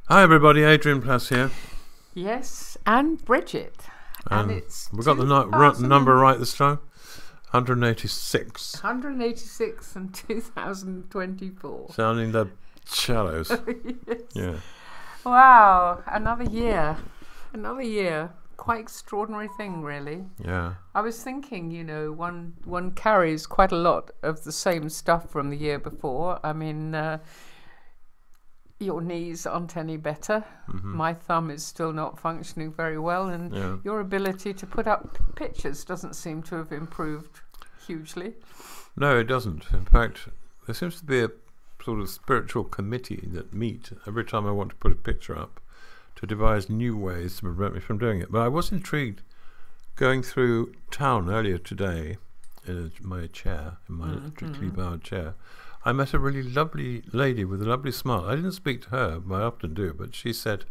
Hi everybody, Adrian Plus here. Yes, and Bridget. And it's we got the number right this time. 186. 186 and 2024. Sounding the shallows. Yes. Yeah. Wow, another year. Another year. Quite extraordinary thing, really. Yeah. I was thinking, one carries quite a lot of the same stuff from the year before. I mean, your knees aren't any better. Mm-hmm. My thumb is still not functioning very well, and your ability to put up pictures doesn't seem to have improved hugely. No, it doesn't. In fact, there seems to be a sort of spiritual committee that meet every time I want to put a picture up to devise new ways to prevent me from doing it. But I was intrigued going through town earlier today in my chair, in my electrically powered chair. I met a really lovely lady with a lovely smile. I didn't speak to her, I often do, but she said,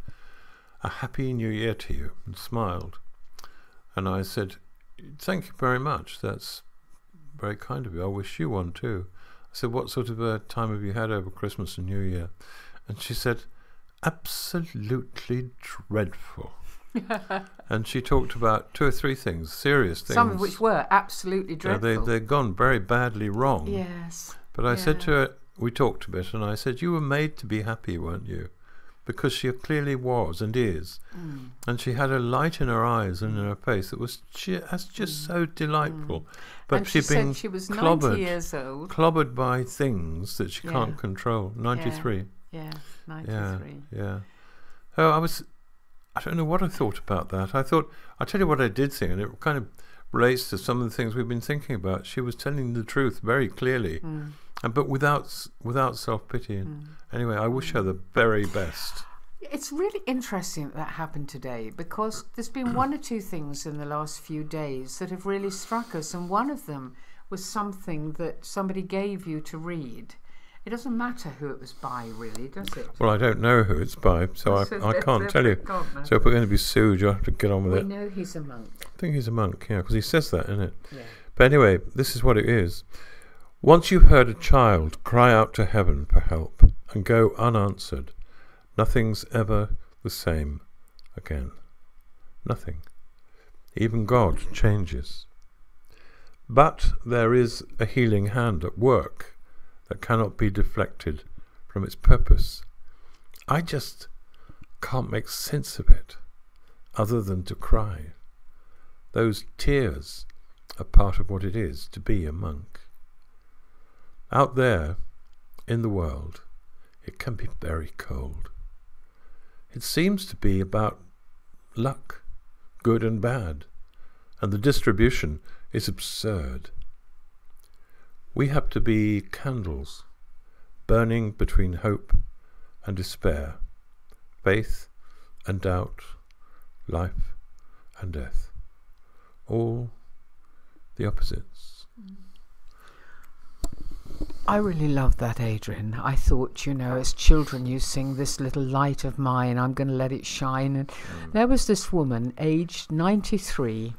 "A happy new year to you," and smiled. And I said, "Thank you very much. That's very kind of you. I wish you one too." I said, "What sort of a time have you had over Christmas and New Year?" And she said, "Absolutely dreadful." And she talked about 2 or 3 things, serious things. Some of which were absolutely dreadful. They'd gone very badly wrong. Yes. But I said to her, we talked a bit, and I said, "You were made to be happy, weren't you?" Because she clearly was and is. Mm. And she had a light in her eyes and in her face that was just so delightful. Mm. But and she said she was 90 years old. Clobbered by things that she can't control. 93. Yeah, 93. Yeah. Oh, I don't know what I thought about that. I'll tell you what I did think, and it kind of relates to some of the things we've been thinking about. She was telling the truth very clearly. Mm. But without self-pity. Anyway, I wish her the very best. It's really interesting that happened today, because there's been 1 or 2 things in the last few days that have really struck us, and one of them was something that somebody gave you to read. It doesn't matter who it was by, really, does it? Well, I don't know who it's by, so I can't tell you. So if we're going to be sued, you'll have to get on with it. We know he's a monk. I think he's a monk, yeah, because he says that, isn't it? Yeah. But anyway, this is what it is. Once you've heard a child cry out to heaven for help and go unanswered, nothing's ever the same again. Nothing. Even God changes. But there is a healing hand at work that cannot be deflected from its purpose. I just can't make sense of it other than to cry. Those tears are part of what it is to be a monk. Out there, in the world, it can be very cold. It seems to be about luck, good and bad, and the distribution is absurd. We have to be candles, burning between hope and despair, faith and doubt, life and death, all the opposites. I really love that, Adrian. I thought, as children you sing "This Little Light of Mine, I'm going to let it shine." And there was this woman, aged 93,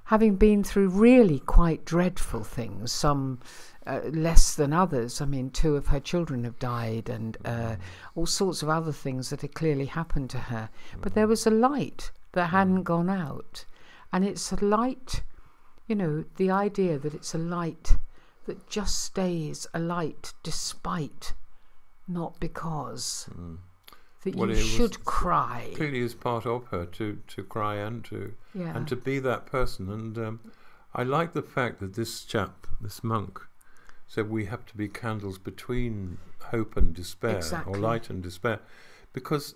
having been through really quite dreadful things, some less than others. I mean, 2 of her children have died, and all sorts of other things that had clearly happened to her. But there was a light that hadn't gone out. And it's a light, the idea that it's a light that just stays a light despite, not because. That you should cry. Clearly is part of her to cry and to be that person. And I like the fact that this chap, this monk, said we have to be candles between hope and despair, or light and despair, because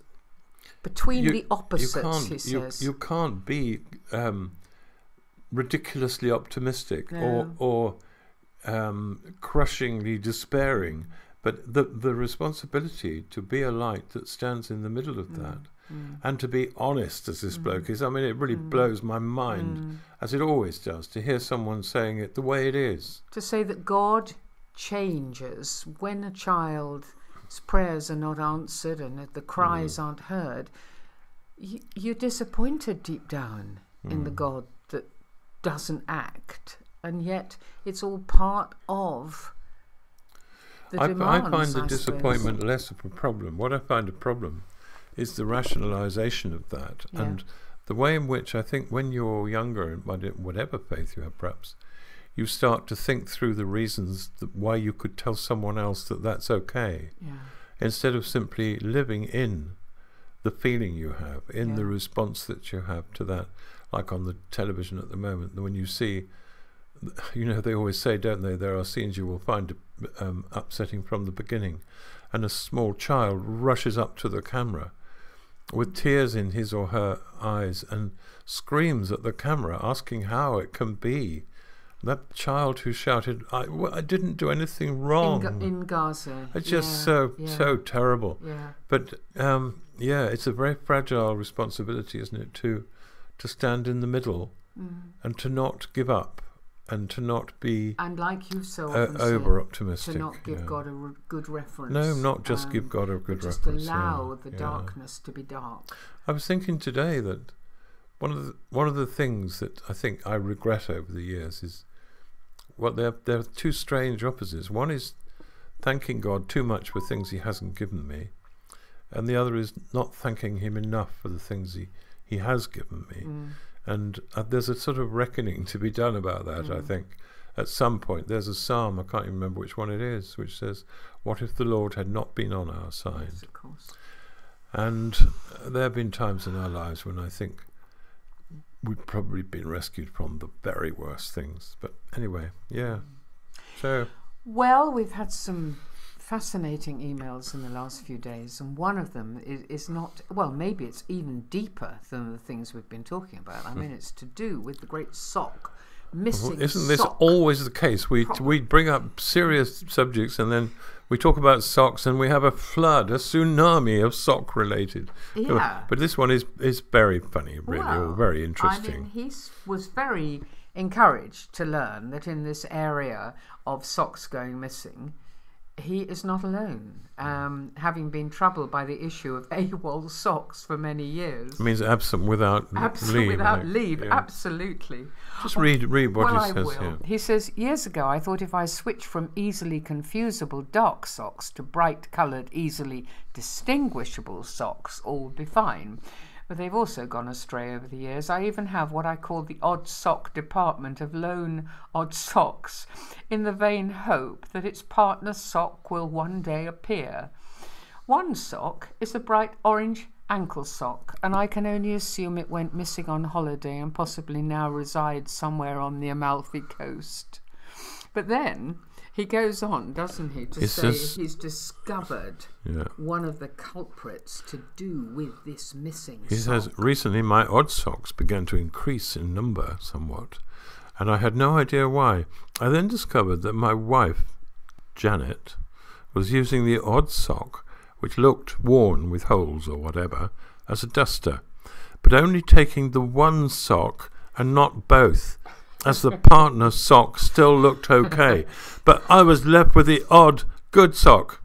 between the opposites, he says. You can't be ridiculously optimistic or crushingly despairing, but the responsibility to be a light that stands in the middle of that, and to be honest as this bloke is. I mean, it really blows my mind, as it always does, to hear someone saying it the way it is. To say that God changes when a child's prayers are not answered and the cries aren't heard, you're disappointed deep down in the God that doesn't act. And yet it's all part of the demands, I find the disappointment less of a problem. What I find a problem is the rationalization of that. Yeah. And the way in which I think when you're younger, whatever faith you have perhaps, you start to think through the reasons why you could tell someone else that that's okay, instead of simply living in the feeling you have, in the response that you have to that. Like on the television at the moment, when you see, they always say, don't they, there are scenes you will find upsetting from the beginning, and a small child rushes up to the camera with tears in his or her eyes and screams at the camera, asking how it can be. That child who shouted, I didn't do anything wrong. In Gaza. It's just so terrible. Yeah. But, it's a very fragile responsibility, isn't it, to stand in the middle and to not give up and to not be and like you so often over-optimistic. To not give God a good reference. No, not just give God a good reference. Just allow the darkness to be dark. I was thinking today that one of the things that I think I regret over the years is, there are two strange opposites. One is thanking God too much for things he hasn't given me, and the other is not thanking him enough for the things he has given me. And there's a sort of reckoning to be done about that, I think. At some point, there's a psalm, I can't even remember which one it is, which says, what if the Lord had not been on our side? Yes, of course. And there have been times in our lives when I think we've probably been rescued from the very worst things. But anyway, So... Well, we've had some fascinating emails in the last few days, and one of them is not, well, maybe it's even deeper than the things we've been talking about. I mean, it's to do with the great missing Isn't this sock. always the case? We bring up serious subjects and then we talk about socks and we have a flood, a tsunami of sock related. But this one is very funny, really, or very interesting. I mean, he was very encouraged to learn that in this area of socks going missing, he is not alone, having been troubled by the issue of AWOL socks for many years. It means absent without leave. Without leave, absolutely. Just read what he says here. He says, years ago I thought if I switched from easily confusable dark socks to bright coloured, easily distinguishable socks, all would be fine. But they've also gone astray over the years. I even have what I call the odd sock department of lone odd socks, in the vain hope that its partner sock will one day appear. One sock is a bright orange ankle sock, and I can only assume it went missing on holiday and possibly now resides somewhere on the Amalfi Coast. But then he goes on, doesn't he, to say he's discovered one of the culprits to do with this missing sock. He says, recently my odd socks began to increase in number somewhat, and I had no idea why. I then discovered that my wife, Janet, was using the odd sock, which looked worn with holes or whatever, as a duster, but only taking the one sock and not both, as the partner sock still looked okay, but I was left with the odd good sock.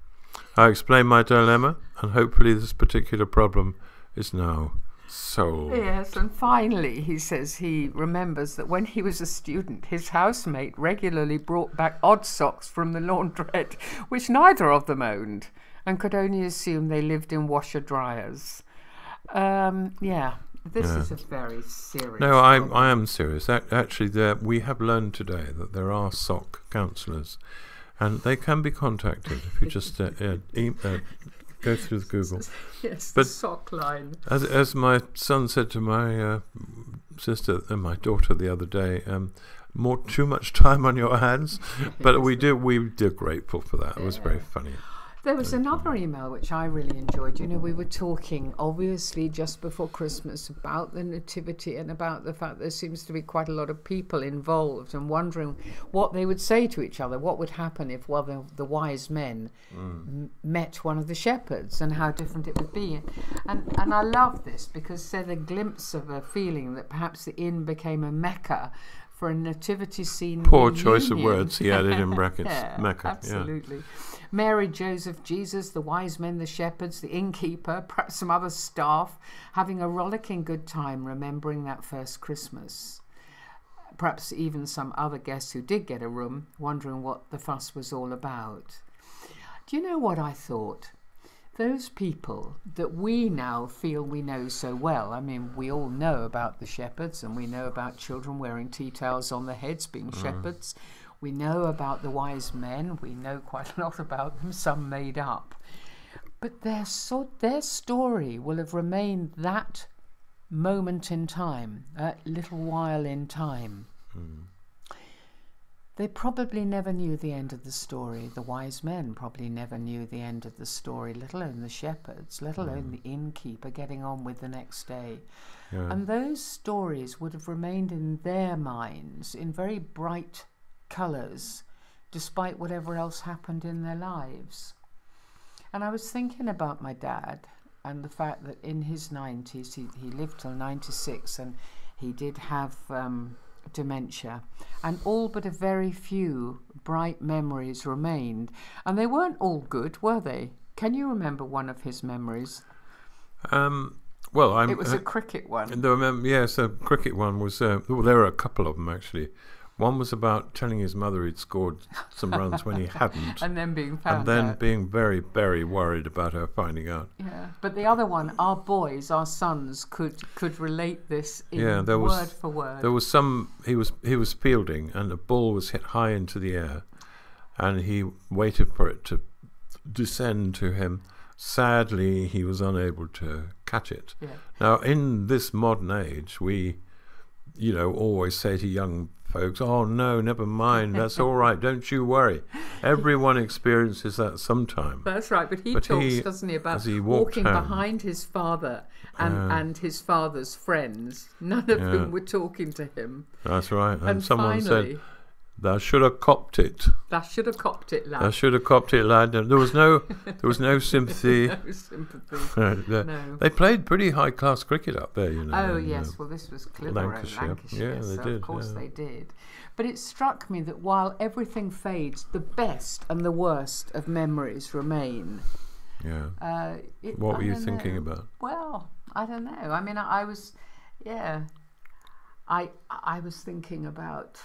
I explained my dilemma, and hopefully this particular problem is now solved. Yes, and finally he says he remembers that when he was a student, his housemate regularly brought back odd socks from the laundrette, which neither of them owned, and could only assume they lived in washer-dryers. This is a very serious problem. I am serious. Actually, we have learned today that there are sock counsellors, and they can be contacted if you just go through Google. Yes, but the sock line. As my son said to my sister and my daughter the other day, too much time on your hands. But we're grateful for that. It was very funny. There was another email which I really enjoyed. We were talking, obviously, just before Christmas about the Nativity and about the fact there seems to be quite a lot of people involved and wondering what they would say to each other, what would happen if one of the wise men met one of the shepherds and how different it would be. And I love this because there's a glimpse of a feeling that perhaps the inn became a Mecca for a nativity scene. Poor choice of words he added in brackets. Mecca. Absolutely. Yeah. Mary, Joseph, Jesus, the wise men, the shepherds, the innkeeper, perhaps some other staff, having a rollicking good time remembering that first Christmas. Perhaps even some other guests who did get a room, wondering what the fuss was all about. Do you know what I thought? those people that we now feel we know so well. I mean, we all know about the shepherds, and we know about children wearing tea towels on their heads being shepherds. We know about the wise men. We know quite a lot about them, some made up. But their story will have remained that moment in time, that little while in time. They probably never knew the end of the story. The wise men probably never knew the end of the story, let alone the shepherds, let alone the innkeeper getting on with the next day. Yeah. And those stories would have remained in their minds in very bright colours, despite whatever else happened in their lives. And I was thinking about my dad and the fact that in his 90s, he lived till 96, and he did have dementia, and all but a very few bright memories remained. And they weren't all good, were they? Can you remember one of his memories? Well, it was a cricket one. Yes, a cricket one was. Well, there were a couple of them actually. One was about telling his mother he'd scored some runs when he hadn't, and then being found and then out. being very, very worried about her finding out. Yeah, but the other one, our boys, our sons, could relate this in word for word. There was some. He was fielding, and the ball was hit high into the air, and he waited for it to descend to him. Sadly, he was unable to catch it. Yeah. Now, in this modern age, we, always say to young folks, "Oh no, never mind. That's all right. Don't you worry." Everyone experiences that sometime. That's right. But he talks, doesn't he, about walking behind his father and his father's friends, none of whom were talking to him. That's right. And someone finally, said, "Thou should have copped it. Thou should have copped it, lad." Thou should have copped it, lad. There was no sympathy. No sympathy. No. They played pretty high class cricket up there, Oh yes, well this was Clitheroe, Lancashire. Yeah, they so did. Of course they did. But it struck me that while everything fades, the best and the worst of memories remain. Yeah. What were you thinking about? Well, I don't know. I mean, I was thinking about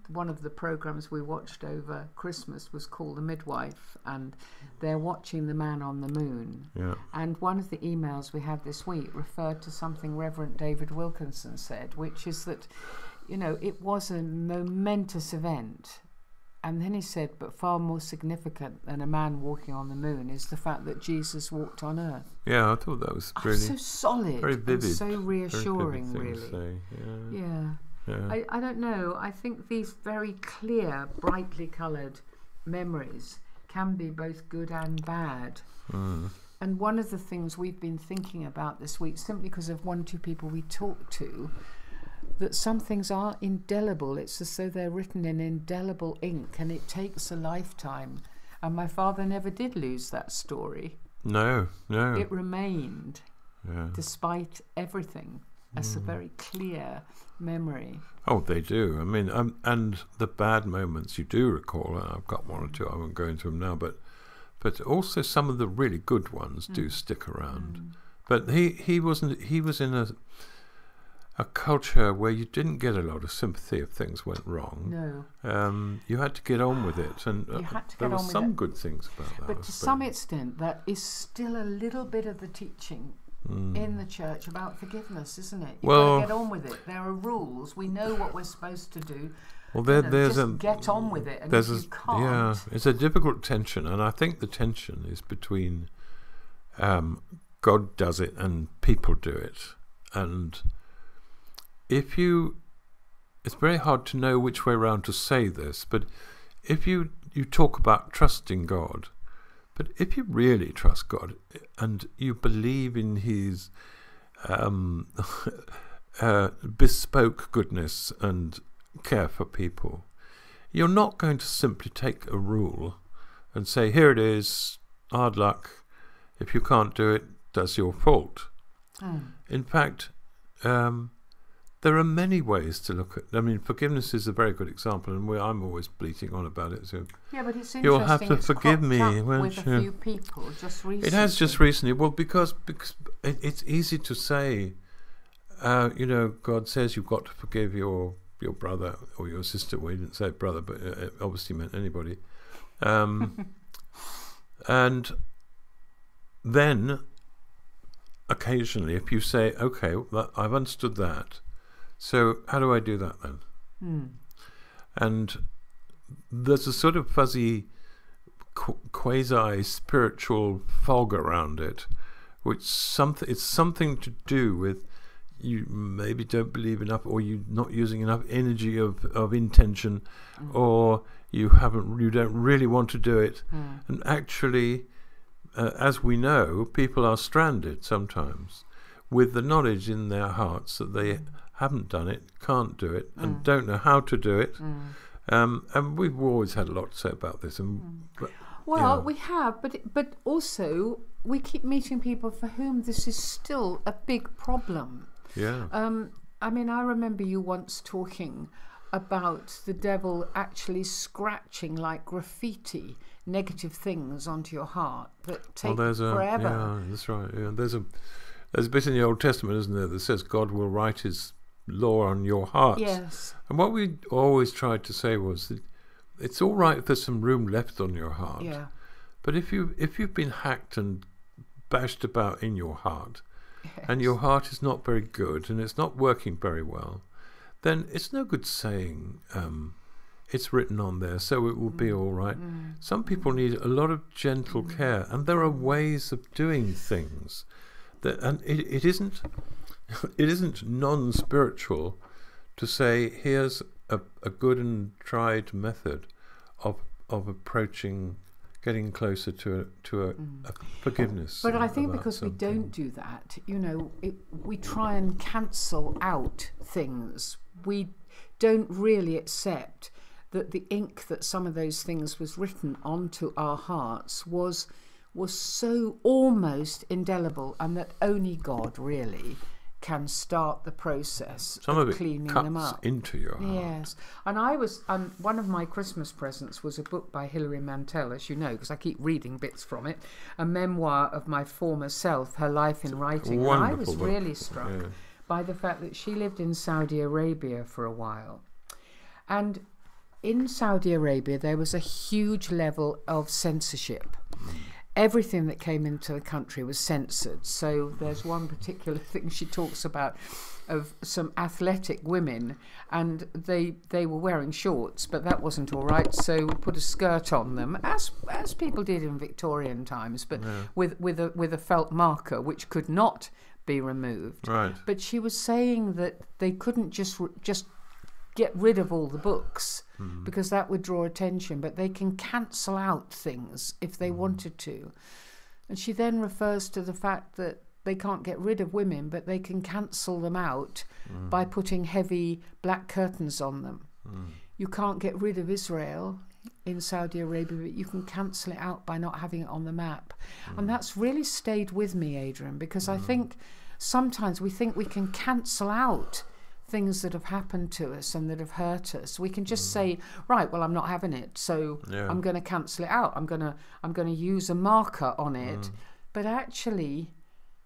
one of the programs we watched over Christmas was called The Midwife, and they're watching the man on the moon. Yeah. And one of the emails we had this week referred to something Reverend David Wilkinson said, which is that, it was a momentous event. And then he said, but far more significant than a man walking on the moon is the fact that Jesus walked on earth. Yeah, I thought that was really so solid, very vivid, and so reassuring, very vivid really. Yeah. I don't know. I think these very clear, brightly coloured memories can be both good and bad. And one of the things we've been thinking about this week, simply because of one or two people we talked to, that some things are indelible. It's as though they're written in indelible ink, and it takes a lifetime. And my father never did lose that story. No. It remained, despite everything, as a very clear memory. Oh, they do. I mean, and the bad moments you do recall. I've got one or two. I won't go into them now, but also some of the really good ones do stick around. But he was in a culture where you didn't get a lot of sympathy if things went wrong. No. You had to get on with it, and there were some good things about that. But to some extent, that is still a little bit of the teaching in the church about forgiveness, isn't it? You've got to get on with it. There are rules. We know what we're supposed to do. Well, there's just get on with it, and there's if you can't, it's a difficult tension, and I think the tension is between God does it and people do it, and it's very hard to know which way around to say this, but if you talk about trusting God, but if you really trust God and you believe in His bespoke goodness and care for people, you're not going to simply take a rule and say, here it is, hard luck, if you can't do it, that's your fault. In fact, there are many ways to look at. I mean, forgiveness is a very good example, and I'm always bleating on about it. So yeah, but it's interesting. You'll have to forgive me, won't with you? A few people just recently. It has just recently. Well, because it's easy to say. God says you've got to forgive your brother or your sister. Well, he didn't say brother, but it obviously meant anybody. And then occasionally, if you say, okay, I've understood that, so how do I do that then? And there's a sort of fuzzy quasi-spiritual fog around it, which it's something to do with you maybe don't believe enough, or you're not using enough energy of intention, or you don't really want to do it. And actually, as we know, people are stranded sometimes with the knowledge in their hearts that they haven't done it, can't do it, and don't know how to do it. And we've always had a lot to say about this. We have, but also we keep meeting people for whom this is still a big problem. Yeah. I mean, I remember you once talking about the devil actually scratching like graffiti negative things onto your heart that take forever. Yeah, that's right. Yeah, there's a bit in the Old Testament, isn't there, that says God will write His law on your heart. Yes. And what we always tried to say was that it's all right if there's some room left on your heart. Yeah. But if you've been hacked and bashed about in your heart, Yes. and your heart is not very good and it's not working very well, then it's no good saying it's written on there, so it will be all right. Some people need a lot of gentle care, and there are ways of doing things that, and it isn't non-spiritual to say here's a good and tried method of approaching, getting closer to a forgiveness. But I think because we don't do that, we try and cancel out things. We don't really accept that the ink that some of those things was written onto our hearts was so almost indelible, and that only God really can start the process of cleaning them up. Some of it cuts into your heart. Yes. And I was, one of my Christmas presents was a book by Hilary Mantel, as you know, because I keep reading bits from it, a memoir of my former self, her life in writing. And I was really struck by the fact that she lived in Saudi Arabia for a while. And in Saudi Arabia, there was a huge level of censorship. Everything that came into the country was censored. So there's one particular thing she talks about of some athletic women, and they were wearing shorts, but that wasn't all right. So we put a skirt on them, as people did in Victorian times, but with a felt marker which could not be removed. Right. But she was saying that they couldn't just get rid of all the books because that would draw attention, but they can cancel out things if they wanted to. And she then refers to the fact that they can't get rid of women, but they can cancel them out by putting heavy black curtains on them. You can't get rid of Israel in Saudi Arabia, but you can cancel it out by not having it on the map. And that's really stayed with me, Adrian, because I think sometimes we think we can cancel out things that have happened to us and that have hurt us. We can just say, right, well, I'm not having it, so I'm going to cancel it out. I'm going to use a marker on it. But actually,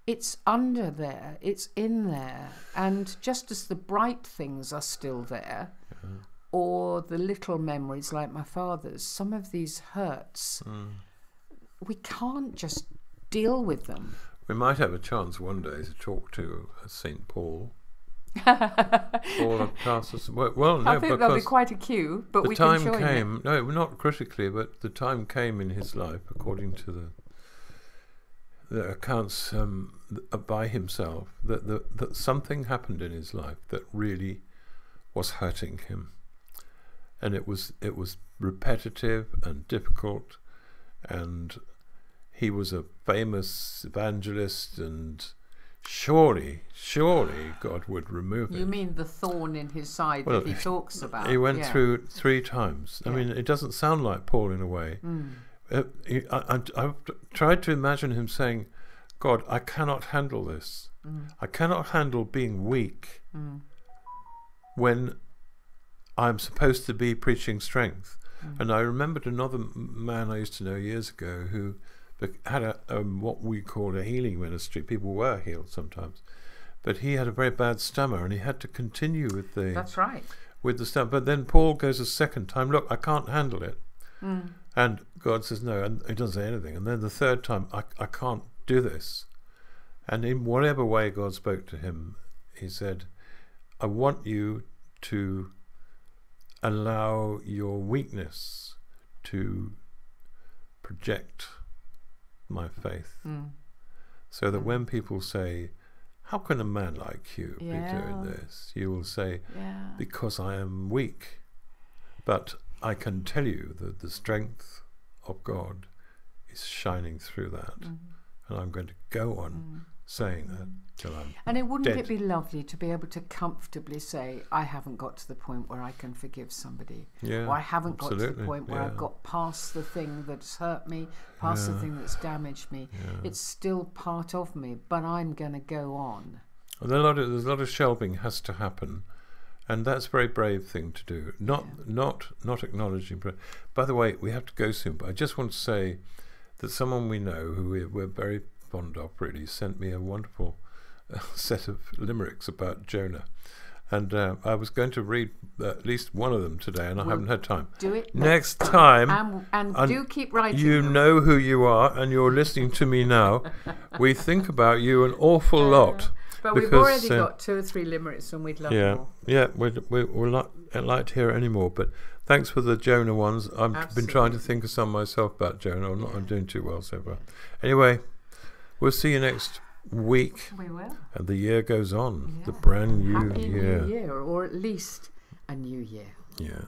it's under there, it's in there, and just as the bright things are still there, or the little memories like my father's, some of these hurts, we can't just deal with them. We might have a chance one day to talk to St. Paul. Paul of Tarsus. Well, no, I think there'll be quite a queue, but we can join it. No, not critically, but the time came in his life, according to the accounts by himself, that something happened in his life that really was hurting him, and it was repetitive and difficult, and he was a famous evangelist, and surely God would remove it. You mean the thorn in his side that he talks about? He went through 3 times. I mean, it doesn't sound like Paul in a way. I've tried to imagine him saying, God, I cannot handle this. I cannot handle being weak when I'm supposed to be preaching strength. And I remembered another man I used to know years ago who had what we call a healing ministry. People were healed sometimes, but he had a very bad stammer, and he had to continue with the. That's right. With the stammer, but then Paul goes a second time. Look, I can't handle it, and God says no, and he doesn't say anything. And then the third time, I can't do this. And in whatever way God spoke to him, he said, I want you to allow your weakness to project my faith. So that when people say, how can a man like you be doing this? You will say, because I am weak. But I can tell you that the strength of God is shining through that. And I'm going to go on saying that till I'm And wouldn't dead. it be lovely to be able to comfortably say, I haven't got to the point where I can forgive somebody, or I haven't got to the point where I've got past the thing that's hurt me, past the thing that's damaged me. It's still part of me, but I'm going to go on. Well, there's a lot of shelving has to happen, and that's a very brave thing to do. Not acknowledging. By the way, we have to go soon, but I just want to say that someone we know who we're very fond of really sent me a wonderful set of limericks about Jonah, and I was going to read at least one of them today, and I haven't had time. Do it next time. And do keep writing. You know who you are, and you're listening to me now. We think about you an awful lot. But we've already got 2 or 3 limericks, and we'd love more. Yeah, we'll not like to hear it anymore. But thanks for the Jonah ones. I've been trying to think of some myself about Jonah. I'm doing too well so far. Anyway, we'll see you next week. We will. And the year goes on. The brand new Happy year. New Year, or at least a new year. Yeah.